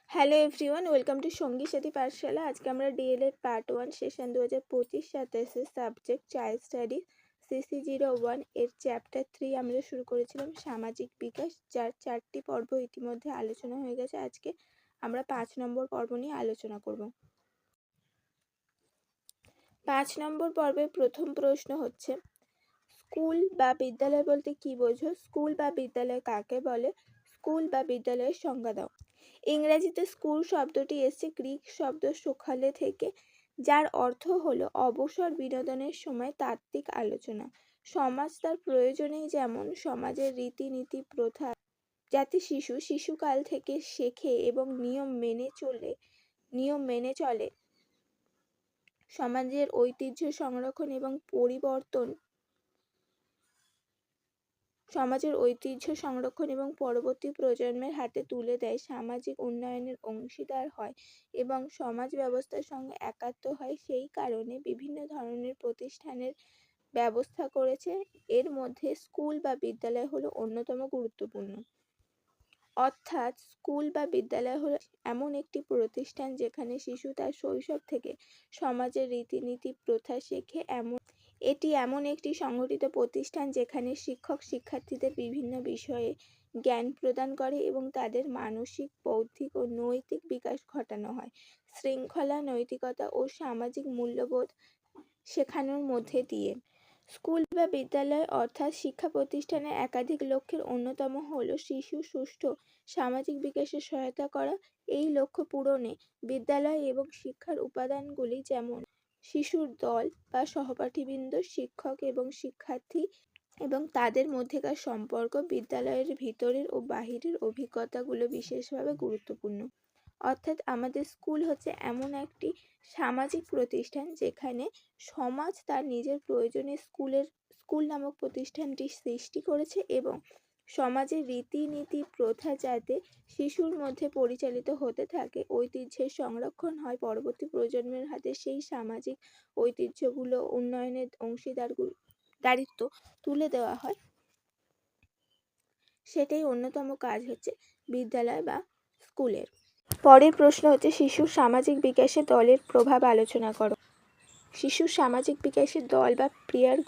Hello everyone, welcome to সঙ্গী সাথী পাঠশালা। আজকে আমরা DElEd part 1 session 2025-27 subject child study CC01 এর চ্যাপ্টার 3 আমরা শুরু করেছিলাম সামাজিক বিকাশ, যার 4টি পর্ব ইতিমধ্যে আলোচনা হয়ে গেছে। আজকে আমরা 5 নম্বর পর্ব নিয়ে আলোচনা করব। 5 নম্বর পর্বের প্রথম প্রশ্ন হচ্ছে, স্কুল বা বিদ্যালয় বলতে কি বোঝো? স্কুল বা বিদ্যালয় কাকে বলে? স্কুল বা বিদ্যালয়ের সংজ্ঞা দাও। ইংরেজিতে স্কুল শব্দটি এসেছে গ্রিক শব্দ সোখালে থেকে, যার অর্থ হলো অবসর বিনোদনের সময় তাত্ত্বিক আলোচনা। সমাজ তার প্রয়োজনেই যেমন সমাজের রীতিনীতি প্রথা যাতে শিশুকাল থেকে শেখে এবং নিয়ম মেনে চলে, সমাজের ঐতিহ্য সংরক্ষণ এবং পরবর্তী প্রজন্মের হাতে তুলে দেয়, সামাজিক উন্নয়নের অংশীদার হয় এবং সমাজ ব্যবস্থার সঙ্গে একাত্ম হয়। সেই কারণে বিভিন্ন ধরনের প্রতিষ্ঠানের ব্যবস্থা করেছে। এর মধ্যে স্কুল বা বিদ্যালয় হলো অন্যতম গুরুত্বপূর্ণ। অর্থাৎ স্কুল বা বিদ্যালয় হলো এমন একটি প্রতিষ্ঠান যেখানে শিশু তার শৈশব থেকে সমাজের রীতিনীতি প্রথা শেখে। এটি এমন একটি সংগঠিত প্রতিষ্ঠান যেখানে শিক্ষক শিক্ষার্থীদের বিভিন্ন বিষয়ে জ্ঞান প্রদান করে এবং তাদের মানসিক, বৌদ্ধিক ও নৈতিক বিকাশ ঘটানো হয়। শৃঙ্খলা, নৈতিকতা ও সামাজিক মূল্যবোধ শেখানোর মধ্যে দিয়ে। স্কুল বা বিদ্যালয় অর্থাৎ শিক্ষা প্রতিষ্ঠানের একাধিক লক্ষ্যের অন্যতম হলো শিশুর সুষ্ঠু সামাজিক বিকাশে সহায়তা করা। এই লক্ষ্য পূরণে বিদ্যালয় এবং শিক্ষার উপাদানগুলি যেমন শিশুর দল বা সহপাঠীবৃন্দ, শিক্ষক এবং শিক্ষার্থী এবং তাদের মধ্যেকার সম্পর্ক, বিদ্যালয়ের ভিতরের ও বাহিরের অভিজ্ঞতাগুলো বিশেষভাবে গুরুত্বপূর্ণ। অর্থাৎ আমাদের স্কুল হচ্ছে এমন একটি সামাজিক প্রতিষ্ঠান যেখানে সমাজ তার নিজের প্রয়োজনে স্কুল নামক প্রতিষ্ঠানটি সৃষ্টি করেছে এবং সমাজের রীতিনীতি প্রথা যাতে শিশুর মধ্যে পরিচালিত হতে থাকে, ঐতিহ্যের সংরক্ষণ হয়, পরবর্তী প্রজন্মের হাতে সেই সামাজিক ঐতিহ্যগুলো উন্নয়নের অংশীদারিত্ব তুলে দেওয়া হয়, সেটাই অন্যতম কাজ হচ্ছে বিদ্যালয় বা স্কুলের। পরের প্রশ্ন হচ্ছে, শিশুর সামাজিক বিকাশে দলের প্রভাব আলোচনা করো। শিশুর সামাজিক বিকাশে দল বা পিয়ার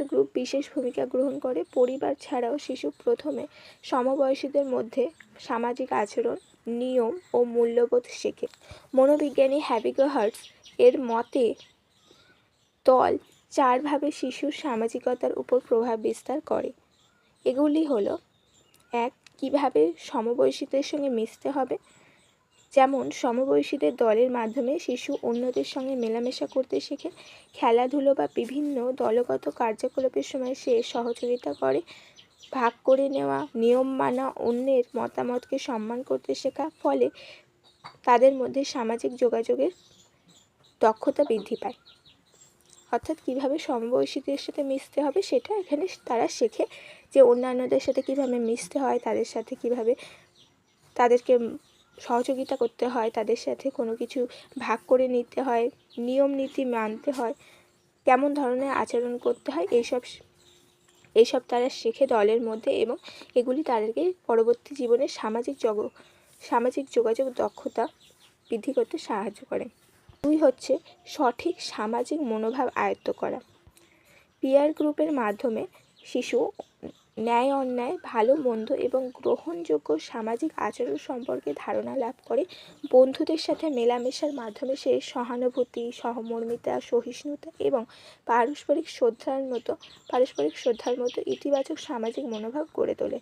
গ্রুপ বিশেষ ভূমিকা গ্রহণ করে। পরিবার ছাড়াও শিশু প্রথমে সমবয়সীদের মধ্যে সামাজিক আচরণ, নিয়ম ও মূল্যবোধ শেখে। মনোবিজ্ঞানী হ্যাভিগো-হার্টজ এর মতে দল 4 ভাবে শিশুর সামাজিকতার উপর প্রভাব বিস্তার করে। এগুলি হলো: 1. কিভাবে সমবয়সীদের সঙ্গে মিশতে হবে, যেমন সমবয়সীদের দলের মাধ্যমে শিশু অন্যদের সঙ্গে মেলামেশা করতে শেখে। খেলাধুলো বা বিভিন্ন দলগত কার্যকলাপের সময় সে সহযোগিতা করে। ভাগ করে নেওয়া, নিয়ম মানা, অন্যের মতামতকে সম্মান করতে শেখা। ফলে তাদের মধ্যে সামাজিক যোগাযোগের দক্ষতা বৃদ্ধি পায়। অর্থাৎ কীভাবে সমবয়সীদের সাথে মিশতে হবে সেটা এখানে তারা শেখে, যে অন্যান্যদের সাথে কীভাবে মিশতে হয়, তাদের সাথে কীভাবে তাদেরকে সহযোগিতা করতে হয়, তাদের সাথে কোনো কিছু ভাগ করে নিতে হয়, নিয়ম নীতি মানতে হয়, কেমন ধরনের আচরণ করতে হয়, এইসব তারা শেখে দলের মধ্যে এবং এগুলি তাদেরকে পরবর্তী জীবনে সামাজিক যোগাযোগ দক্ষতা বৃদ্ধি করতে সাহায্য করে। 2 হচ্ছে সঠিক সামাজিক মনোভাব আয়ত্ত করা। পিয়ার গ্রুপের মাধ্যমে শিশু ন্যায় অন্যায়, ভালো মন্দ এবং গ্রহণযোগ্য সামাজিক আচরণ সম্পর্কে ধারণা লাভ করে। বন্ধুদের সাথে মেলামেশার মাধ্যমে সে সহানুভূতি, সহমর্মিতা, সহিষ্ণুতা এবং পারস্পরিক শ্রদ্ধার মতো ইতিবাচক সামাজিক মনোভাব গড়ে তোলে।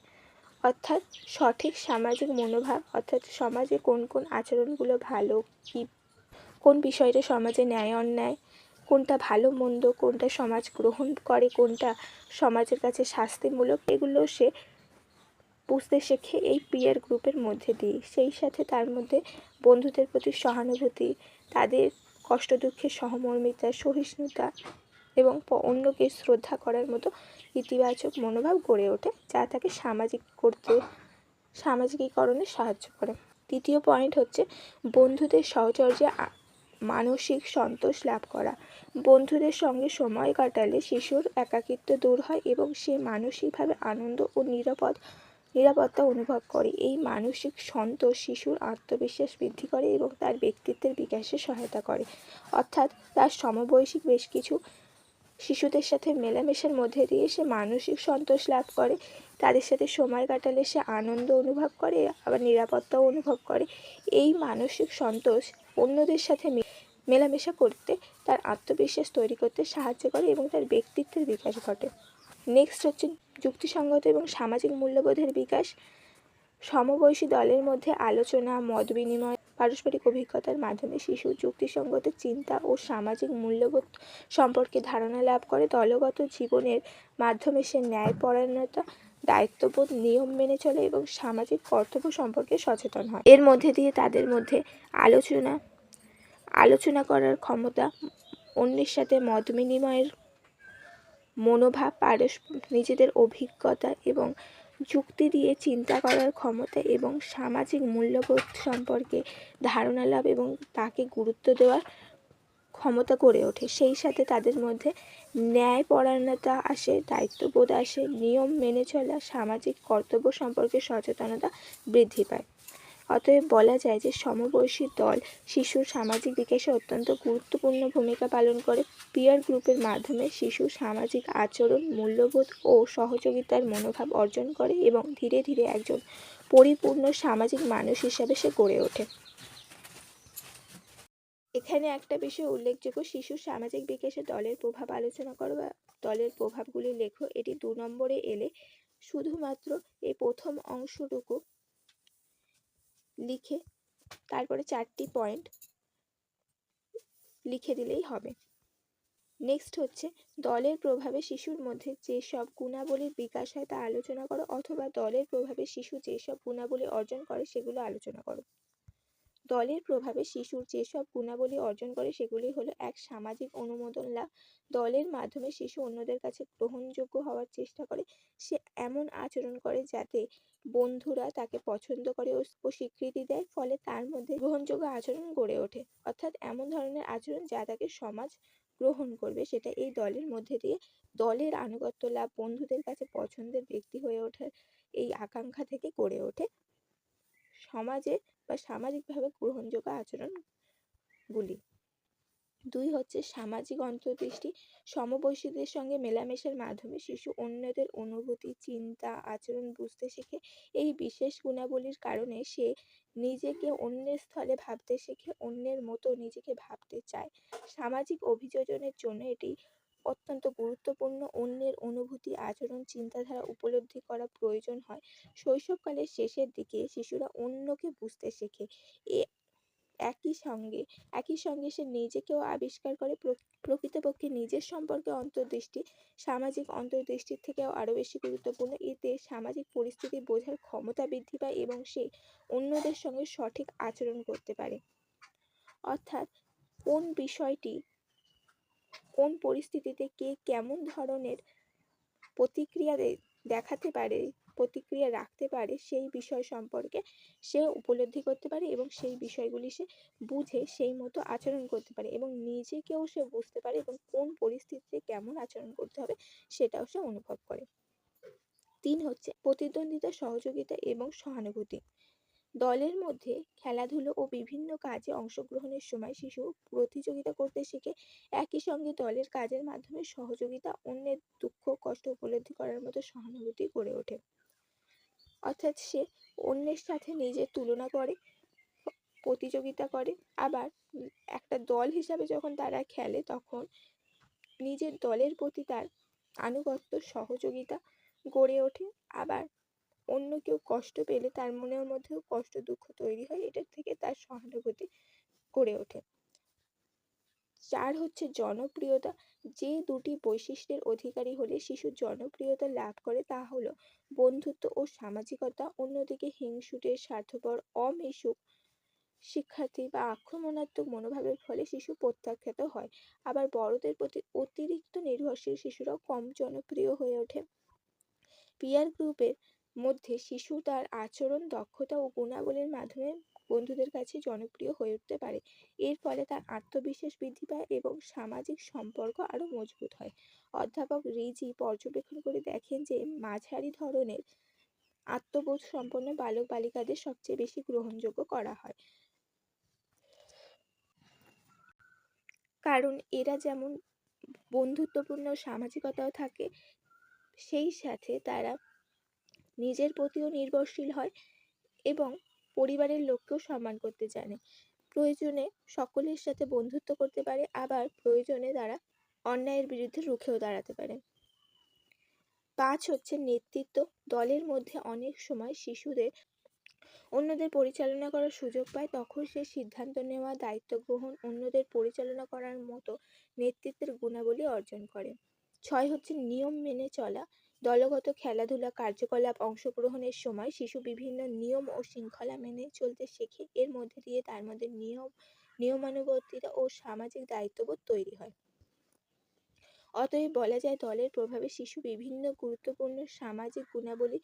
অর্থাৎ সঠিক সামাজিক মনোভাব অর্থাৎ সমাজে কোন কোন আচরণগুলো ভালো, কোন বিষয়টা সমাজে ন্যায় অন্যায়, কোনটা ভালো মন্দ, কোনটা সমাজ গ্রহণ করে, কোনটা সমাজের কাছে শাস্তিমূলক, এগুলো সে বুঝতে শেখে এই পিয়ার গ্রুপের মধ্যে দিয়ে। সেই সাথে তার মধ্যে বন্ধুদের প্রতি সহানুভূতি, তাদের কষ্ট দুঃখের সহমর্মিতা, সহিষ্ণুতা এবং অন্যকে শ্রদ্ধা করার মতো ইতিবাচক মনোভাব গড়ে ওঠে, যা তাকে সামাজিকীকরণে সাহায্য করে। 3য় পয়েন্ট হচ্ছে বন্ধুদের সাহচর্যে মানসিক সন্তোষ লাভ করা। বন্ধুদের সঙ্গে সময় কাটালে শিশুর একাকিত্ব দূর হয় এবং সে মানসিকভাবে আনন্দ ও নিরাপদ নিরাপত্তা অনুভব করে। এই মানসিক সন্তোষ শিশুর আত্মবিশ্বাস বৃদ্ধি করে এবং তার ব্যক্তিত্বের বিকাশে সহায়তা করে। অর্থাৎ তার সমবয়সী বেশ কিছু শিশুদের সাথে মেলামেশার মধ্যে দিয়ে সে মানসিক সন্তোষ লাভ করে, তাদের সাথে সময় কাটালে সে আনন্দ অনুভব করে, আবার নিরাপত্তাও অনুভব করে। এই মানসিক সন্তোষ অন্যদের সাথে মেলামেশা করতে তার আত্মবিশ্বাস তৈরি করতে সাহায্য করে এবং তার ব্যক্তিত্বের বিকাশ ঘটে। নেক্সট হচ্ছে যুক্তিসঙ্গত এবং সামাজিক মূল্যবোধের বিকাশ। সমবয়সী দলের মধ্যে আলোচনা, মত বিনিময়, পারস্পরিক অভিজ্ঞতার মাধ্যমে শিশু যুক্তিসঙ্গত চিন্তা ও সামাজিক মূল্যবোধ সম্পর্কে ধারণা লাভ করে। দলগত জীবনের মাধ্যমে সে ন্যায়পরায়ণতা, দায়িত্ববোধ, নিয়ম মেনে চলে এবং সামাজিক কর্তব্য সম্পর্কে সচেতন হয়। এর মধ্যে দিয়ে তাদের মধ্যে আলোচনা করার ক্ষমতা, অন্যের সাথে মত বিনিময়ের মনোভাব, নিজেদের অভিজ্ঞতা এবং যুক্তি দিয়ে চিন্তা করার ক্ষমতা এবং সামাজিক মূল্যবোধ সম্পর্কে ধারণা লাভ এবং তাকে গুরুত্ব দেওয়ার ক্ষমতা গড়ে ওঠে। সেই সাথে তাদের মধ্যে ন্যায়পরায়ণতা আসে, দায়িত্ববোধ আসে, নিয়ম মেনে চলা, সামাজিক কর্তব্য সম্পর্কে সচেতনতা বৃদ্ধি পায়। অতএব বলা যায় যে সমবয়সী দল শিশুর সামাজিক বিকাশে অত্যন্ত গুরুত্বপূর্ণ ভূমিকা পালন করে। পিয়ার গ্রুপের মাধ্যমে শিশু সামাজিক আচরণ, মূল্যবোধ ও সহযোগিতার মনোভাব অর্জন করে এবং ধীরে ধীরে একজন পরিপূর্ণ সামাজিক মানুষ হিসাবে সে গড়ে ওঠে। এখানে একটা বিষয় উল্লেখযোগ্য, শিশুর সামাজিক বিকাশে দলের প্রভাব আলোচনা করো বা দলের প্রভাবগুলি লেখো। এটি 2 নম্বরে এলে শুধুমাত্র এই প্রথম অংশটুকু লিখে তারপরে 4টি পয়েন্ট লিখে দিলেই হবে। নেক্সট হচ্ছে দলের প্রভাবে শিশুর মধ্যে যেসব গুণাবলীর বিকাশ হয় তা আলোচনা করো, অথবা দলের প্রভাবে শিশু যেসব গুণাবলী অর্জন করে সেগুলো আলোচনা করো। দলের প্রভাবে শিশুর যেসব গুণাবলী অর্জন করে সেগুলি হলো: 1. সামাজিক অনুমোদন লাভ। দলের মাধ্যমে শিশু অন্যদের কাছে গ্রহণযোগ্য হওয়ার চেষ্টা করে। সে এমন আচরণ করে যাতে বন্ধুরা তাকে পছন্দ করে ও স্বীকৃতি দেয়, ফলে তার মধ্যে গ্রহণযোগ্য আচরণ গড়ে ওঠে। অর্থাৎ এমন ধরনের আচরণ যা তাকে সমাজ গ্রহণ করবে, সেটা এই দলের মধ্যে দিয়ে দলের আনুগত্য লাভ, বন্ধুদের কাছে পছন্দের ব্যক্তি হয়ে ওঠার এই আকাঙ্ক্ষা থেকে গড়ে ওঠে সমাজে বা সামাজিকভাবে গ্রহণযোগ্য আচরণগুলি। 2 হচ্ছে সামাজিক অন্তর্দৃষ্টি। সমবয়সীদের সঙ্গে মেলামেশার মাধ্যমে শিশু অন্যদের অনুভূতি, চিন্তা, আচরণ বুঝতে শেখে। এই বিশেষ গুণাবলীর কারণে সে নিজেকে অন্যের স্থলে ভাবতে শেখে, অন্যের মতো নিজেকে ভাবতে চায়। সামাজিক অভিযোজনের জন্য এটি অত্যন্ত গুরুত্বপূর্ণ। অন্যের অনুভূতি, আচরণ, চিন্তাধারা উপলব্ধি করা প্রয়োজন হয়। শৈশবকালের শেষের দিকে শিশুরা অন্যকে বুঝতে শেখে। একই সঙ্গে সে নিজেকেও আবিষ্কার করে। প্রকৃতপক্ষে নিজের সম্পর্কে অন্তর্দৃষ্টি সামাজিক অন্তর্দৃষ্টির থেকেও আরও বেশি গুরুত্বপূর্ণ। এতে সামাজিক পরিস্থিতি বোঝার ক্ষমতা বৃদ্ধি পায় এবং সে অন্যদের সঙ্গে সঠিক আচরণ করতে পারে। অর্থাৎ কোন বিষয়টি কোন পরিস্থিতিতে কে কেমন ধরনের প্রতিক্রিয়া দেখাতে পারে, প্রতিক্রিয়া রাখতে পারে, সেই বিষয় সম্পর্কে সে উপলব্ধি করতে পারে এবং সেই বিষয়গুলি সে বুঝে সেই মতো আচরণ করতে পারে এবং নিজেকেও সে বুঝতে পারে এবং কোন পরিস্থিতিতে কেমন আচরণ করতে হবে সেটাও সে অনুভব করে। 3 হচ্ছে প্রতিদ্বন্দ্বিতা, সহযোগিতা এবং সহানুভূতি। দলের মধ্যে খেলাধুলো ও বিভিন্ন কাজে অংশগ্রহণের সময় শিশু প্রতিযোগিতা করতে শেখে। একই সঙ্গে দলের কাজের মাধ্যমে সহযোগিতা, অন্যের দুঃখ কষ্ট উপলব্ধি করার মতো সহানুভূতি গড়ে ওঠে। অর্থাৎ সে অন্যের সাথে নিজের তুলনা করে, প্রতিযোগিতা করে। আবার একটা দল হিসাবে যখন তারা খেলে তখন নিজের দলের প্রতি তার আনুগত্য, সহযোগিতা গড়ে ওঠে। আবার অন্য কেউ কষ্ট পেলে তার মনের মধ্যেও কষ্ট, দুঃখ তৈরি হয়, এটার থেকে তার সহানুভূতি গড়ে ওঠে। 4 হচ্ছে জনপ্রিয়তা। যে দুটি বৈশিষ্ট্যের অধিকারী হলে শিশু জনপ্রিয়তা লাভ করে তা হলো বন্ধুত্ব ও সামাজিকতা। অন্যদিকে হিংসুটে, স্বার্থপর, অমিশুক শিক্ষার্থী বা আক্রমণাত্মক মনোভাবের ফলে শিশু প্রত্যাখ্যাত হয়। আবার বড়দের প্রতি অতিরিক্ত নির্ভরশীল শিশুরাও কম জনপ্রিয় হয়ে ওঠে। পিয়ার গ্রুপের মধ্যে শিশু তার আচরণ, দক্ষতা ও গুণাবলীর মাধ্যমে বন্ধুদের কাছে জনপ্রিয় হয়ে উঠতে পারে। এর ফলে তার আত্মবিশ্বাস বৃদ্ধি পায় এবং সামাজিক সম্পর্ক আরও মজবুত হয়। অধ্যাপক রিজি পর্যবেক্ষণ করে দেখেন যে মাঝারি ধরনের আত্মবোধ সম্পন্ন বালক বালিকাদের সবচেয়ে বেশি গ্রহণযোগ্য করা হয়, কারণ এরা যেমন বন্ধুত্বপূর্ণ সামাজিকতাও থাকে, সেই সাথে তারা নিজের প্রতিও নির্ভরশীল হয় এবং পরিবারের লোককেও সম্মান করতে জানে। প্রয়োজনে সকলের সাথে বন্ধুত্ব করতে পারে, আবার প্রয়োজনে তারা অন্যায়ের বিরুদ্ধে রুখেও দাঁড়াতে পারে। 5 হচ্ছে নেতৃত্ব। দলের মধ্যে অনেক সময় শিশুদের অন্যদের পরিচালনা করার সুযোগ পায়, তখন সে সিদ্ধান্ত নেওয়া, দায়িত্ব গ্রহণ, অন্যদের পরিচালনা করার মতো নেতৃত্বের গুণাবলী অর্জন করে। 6 হচ্ছে নিয়ম মেনে চলা। দলগত খেলাধুলা কার্যকলাপ অংশগ্রহণের সময় শিশু বিভিন্ন নিয়ম ও শৃঙ্খলা মেনে চলতে শেখে। এর মধ্যে দিয়ে তার মধ্যে নিয়মানুবর্তিতা ও সামাজিক দায়িত্ববোধ তৈরি হয়। অতএব বলা যায় দলের প্রভাবে শিশু বিভিন্ন গুরুত্বপূর্ণ সামাজিক গুণাবলী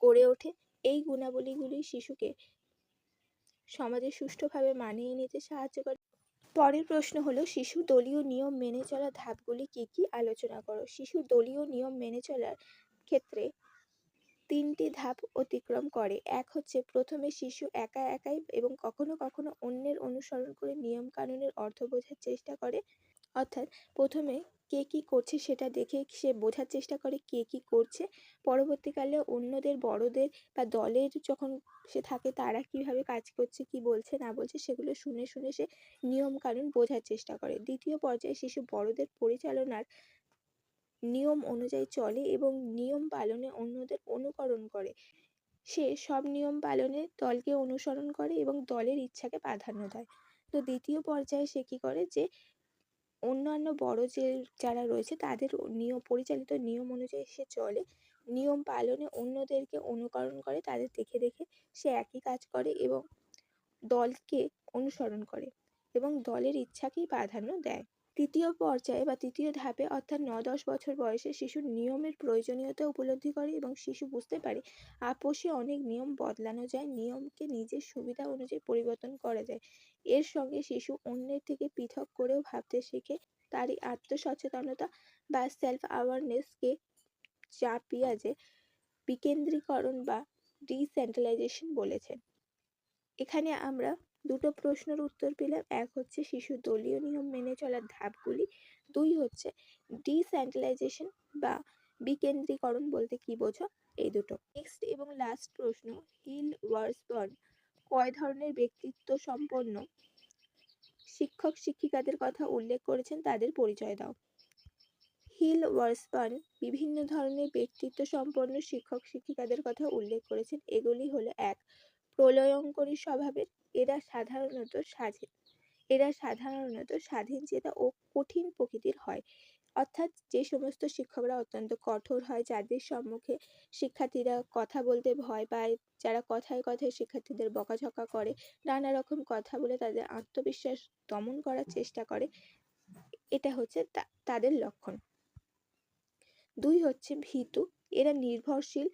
গড়ে ওঠে। এই গুণাবলীগুলি শিশুকে সমাজে সুষ্ঠুভাবে মানিয়ে নিতে সাহায্য করে। পরের প্রশ্ন হলো, শিশু দলীয় নিয়ম মেনে চলার ধাপগুলি কি কি, আলোচনা করো। শিশু দলীয় নিয়ম মেনে চলার ক্ষেত্রে 3টি ধাপ অতিক্রম করে। 1 হচ্ছে প্রথমে শিশু একা একাই এবং কখনো কখনো অন্যের অনুসরণ করে নিয়ম কানুনের অর্থ বোঝার চেষ্টা করে। অর্থাৎ প্রথমে কে কি করছে সেটা দেখে সে বোঝার চেষ্টা করে কে কি করছে। পরবর্তীকালে অন্যদের, বড়দের বা দলের যখন সে থাকে তারা কিভাবে কাজ করছে, কি বলছে না বলছে সেগুলো শুনে শুনে সে নিয়ম কানুন বোঝার চেষ্টা করে। দ্বিতীয় পর্যায়ে শিশু বড়দের পরিচালনার নিয়ম অনুযায়ী চলে এবং নিয়ম পালনে অন্যদের অনুকরণ করে। সে সব নিয়ম পালনে দলকে অনুসরণ করে এবং দলের ইচ্ছাকে প্রাধান্য দেয়। তো দ্বিতীয় পর্যায়ে সে কি করে, যে অন্যান্য বড় যারা রয়েছে তাদের পরিচালিত নিয়ম অনুযায়ী সে চলে, নিয়ম পালনে অন্যদেরকে অনুকরণ করে, তাদের দেখে দেখে সে একই কাজ করে এবং দলকে অনুসরণ করে এবং দলের ইচ্ছাকেই প্রাধান্য দেয়। তৃতীয় পর্যায়ে বা তৃতীয় ধাপে অর্থাৎ 9-10 বছর বয়সে শিশু নিয়মের প্রয়োজনীয়তা উপলব্ধি করে এবং শিশু বুঝতে পারে আপোষে অনেক নিয়ম বদলানো যায়, নিয়মকে নিজের সুবিধা অনুযায়ী পরিবর্তন করা যায়। এর সঙ্গে শিশু অন্যের থেকে পৃথক করেও ভাবতে শেখে। তারই আত্মসচেতনতা বা সেলফ অ্যাওয়ারনেসকে যা পিয়াজে বিকেন্দ্রীকরণ বা ডিসেন্ট্রালাইজেশন বলেছেন। এখানে আমরা দুটো প্রশ্নের উত্তর পেলাম। 1 হচ্ছে শিশু দলীয় নিয়ম মেনে চলার ধাপগুলি, 2 হচ্ছে ডিসেন্ট্রালাইজেশন বা বিকেন্দ্রীকরণ বলতে কি বোঝো, এই দুটো। নেক্সট এবং লাস্ট প্রশ্ন, হিল ওয়ার্সবর্ন কয় ধরনের ব্যক্তিত্ব সম্পন্ন শিক্ষক শিক্ষিকাদের কথা উল্লেখ করেছেন, তাদের পরিচয় দাও। হিল ওয়ার্সবর্ন বিভিন্ন ধরনের ব্যক্তিত্ব সম্পন্ন শিক্ষক শিক্ষিকাদের কথা উল্লেখ করেছেন। এগুলি হলো: 1 প্রলয়ঙ্করী স্বভাবের, এরা সাধারণত স্বাধীনচেতা ও কঠিন প্রকৃতির হয়। অর্থাৎ যে সমস্ত শিক্ষকরা অত্যন্ত কঠোর হয়, যাদের সম্মুখে শিক্ষার্থীরা কথা বলতে ভয় পায়, যারা কথায় কথায় শিক্ষার্থীদের বকাঝকা করে, নানা রকম কথা বলে তাদের আত্মবিশ্বাস দমন করার চেষ্টা করে, এটা হচ্ছে তাদের লক্ষণ। 2 হচ্ছে ভীতু, এরা নির্ভরশীল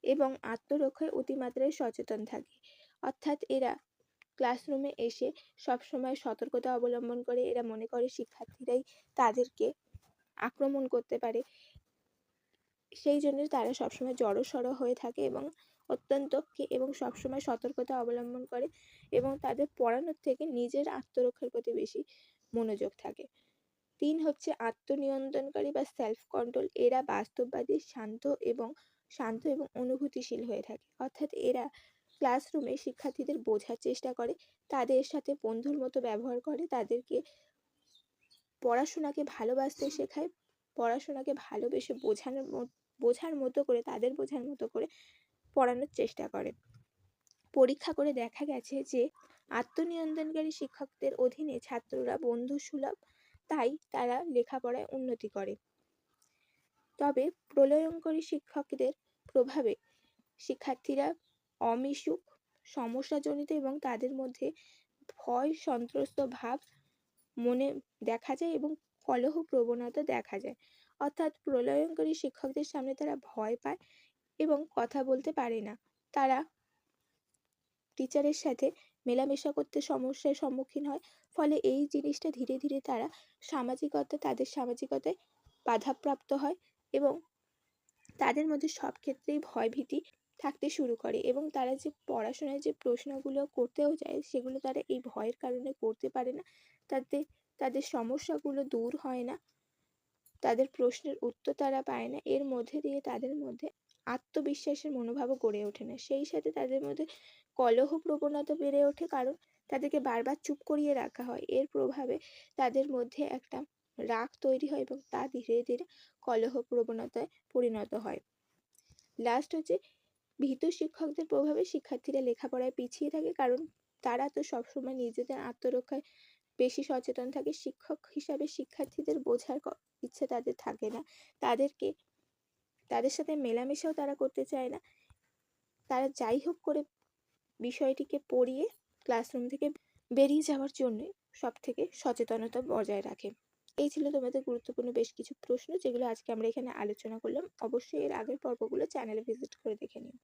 এবং আত্মরক্ষায় অতিমাত্রায় সচেতন থাকে। অর্থাৎ এরা ক্লাসরুমে এসে সবসময় সতর্কতা অবলম্বন করে, এরা মনে করে শিক্ষার্থীরাই তাদেরকে আক্রমণ করতে পারে, সেই জন্য তারা সবসময় জড়সড় হয়ে থাকে এবং সবসময় সতর্কতা অবলম্বন করে এবং তাদের পড়ানোর থেকে নিজের আত্মরক্ষার প্রতি বেশি মনোযোগ থাকে। 3 হচ্ছে আত্মনিয়ন্ত্রণকারী বা সেলফ কন্ট্রোল, এরা বাস্তববাদী, শান্ত এবং অনুভূতিশীল হয়ে থাকে। অর্থাৎ এরা ক্লাসরুমে শিক্ষার্থীদের বোঝার চেষ্টা করে, তাদের সাথে বন্ধুর মতো ব্যবহার করে, তাদেরকে পড়াশোনাকে ভালোবাসতে শেখায়, পড়াশোনাকে ভালোবেসে বোঝার মতো করে, তাদের বোঝার মতো করে পড়ানোর চেষ্টা করে। পরীক্ষা করে দেখা গেছে যে আত্মনিয়ন্ত্রণকারী শিক্ষকদের অধীনে ছাত্ররা বন্ধুসুলভ, তাই তারা লেখাপড়ায় উন্নতি করে। তবে প্রলয়ঙ্করী শিক্ষকদের প্রভাবে শিক্ষার্থীরা অমিশুক, সমস্যাজনিত এবং তাদের মধ্যে ভয় সন্ত্রস্ত ভাব মনে দেখা যায় এবং কলহ প্রবণতা দেখা যায়। অর্থাৎ প্রলয়ঙ্করী শিক্ষকদের সামনে তারা ভয় পায় এবং কথা বলতে পারে না, তারা টিচারের সাথে মেলামেশা করতে সমস্যার সম্মুখীন হয়। ফলে এই জিনিসটা ধীরে ধীরে তাদের সামাজিকতায় বাধাপ্রাপ্ত হয় এবং তাদের মধ্যে সব ক্ষেত্রেই ভয়ভীতি থাকতে শুরু করে এবং তারা যে পড়াশোনায় যে প্রশ্নগুলো করতেও যায় সেগুলো তারা এই ভয়ের কারণে করতে পারে না। তাতে তাদের সমস্যাগুলো দূর হয় না, তাদের প্রশ্নের উত্তর তারা পায় না। এর মধ্যে দিয়ে তাদের মধ্যে আত্মবিশ্বাসের মনোভাবও গড়ে ওঠে না। সেই সাথে তাদের মধ্যে কলহ প্রবণতা বেড়ে ওঠে, কারণ তাদেরকে বারবার চুপ করিয়ে রাখা হয়। এর প্রভাবে তাদের মধ্যে একটা রাগ তৈরি হয় এবং তা ধীরে ধীরে কলহ প্রবণতায় পরিণত হয়। লাস্ট হচ্ছে ভীতু শিক্ষকদের প্রভাবে শিক্ষার্থীরা লেখাপড়ায় পিছিয়ে থাকে, কারণ তারা তো সবসময় নিজেদের আত্মরক্ষায় বেশি সচেতন থাকে। শিক্ষক হিসাবে শিক্ষার্থীদের বোঝার ইচ্ছে তাদের থাকে না, তাদের সাথে মেলামেশাও তারা করতে চায় না। তারা যাই হোক করে বিষয়টিকে পড়িয়ে ক্লাসরুম থেকে বেরিয়ে যাওয়ার জন্য সব থেকে সচেতনতা বজায় রাখে। এই ছিল তোমাদের গুরুত্বপূর্ণ বেশ কিছু প্রশ্ন, যেগুলো আজকে আমরা এখানে আলোচনা করলাম। অবশ্যই এর আগের পর্বগুলো চ্যানেলে ভিজিট করে দেখে নিও।